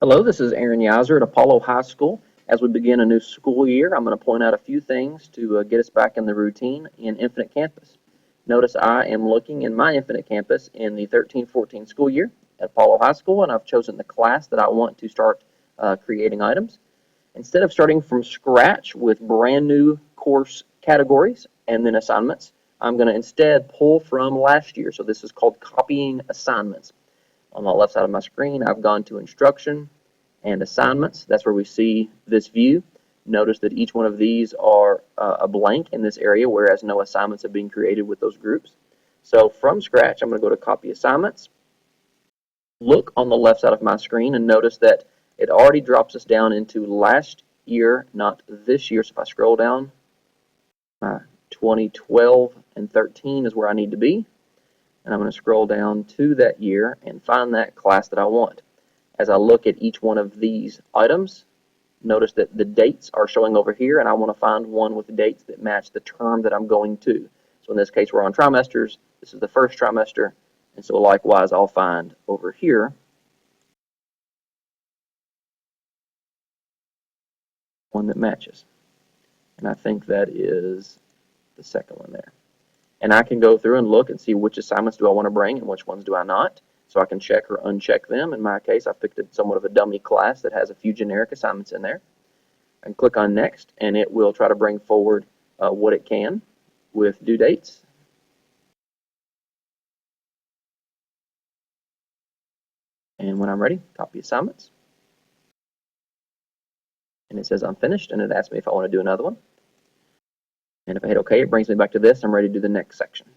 Hello, this is Aaron Yauser at Apollo High School. As we begin a new school year, I'm going to point out a few things to get us back in the routine in Infinite Campus. Notice I am looking in my Infinite Campus in the 13-14 school year at Apollo High School, and I've chosen the class that I want to start creating items. Instead of starting from scratch with brand new course categories and then assignments, I'm going to instead pull from last year. So this is called copying assignments. On the left side of my screen, I've gone to Instruction and Assignments. That's where we see this view. Notice that each one of these are a blank in this area, whereas no assignments have been created with those groups. So from scratch, I'm going to go to Copy Assignments. Look on the left side of my screen and notice that it already drops us down into last year, not this year. So if I scroll down, 2012 and 13 is where I need to be. And I'm going to scroll down to that year and find that class that I want. As I look at each one of these items, notice that the dates are showing over here, and I want to find one with dates that match the term that I'm going to. So in this case, we're on trimesters. This is the first trimester, and so likewise, I'll find over here one that matches. And I think that is the second one there. And I can go through and look and see which assignments do I want to bring and which ones do I not. So I can check or uncheck them. In my case, I picked somewhat of a dummy class that has a few generic assignments in there. I can click on Next, and it will try to bring forward what it can with due dates. And when I'm ready, copy assignments. And it says I'm finished, and it asks me if I want to do another one. And if I hit OK, it brings me back to this. I'm ready to do the next section.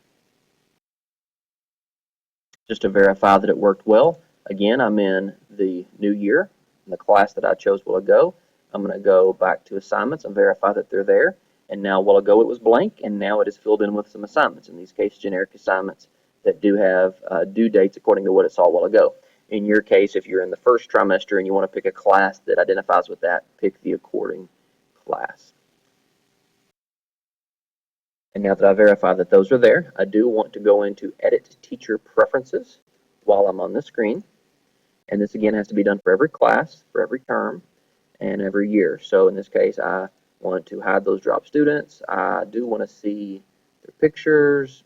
Just to verify that it worked well, again, I'm in the new year, in the class that I chose a while ago. I'm going to go back to assignments and verify that they're there. And now, a while ago, it was blank, and now it is filled in with some assignments. In these cases, generic assignments that do have due dates according to what it saw a while ago. In your case, if you're in the first trimester and you want to pick a class that identifies with that, pick the according class. And now that I verify that those are there, I do want to go into Edit Teacher Preferences while I'm on the screen. And this again has to be done for every class, for every term, and every year. So in this case, I want to hide those drop students. I do want to see their pictures.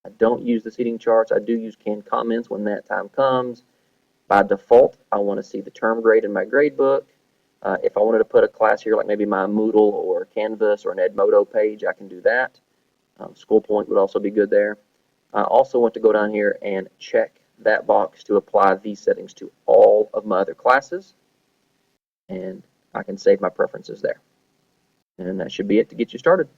I don't use the seating charts. I do use canned comments when that time comes. By default, I want to see the term grade in my grade book. If I wanted to put a class here, like maybe my Moodle or Canvas or an Edmodo page, I can do that. School Point would also be good there. I also want to go down here and check that box to apply these settings to all of my other classes. And I can save my preferences there. And that should be it to get you started.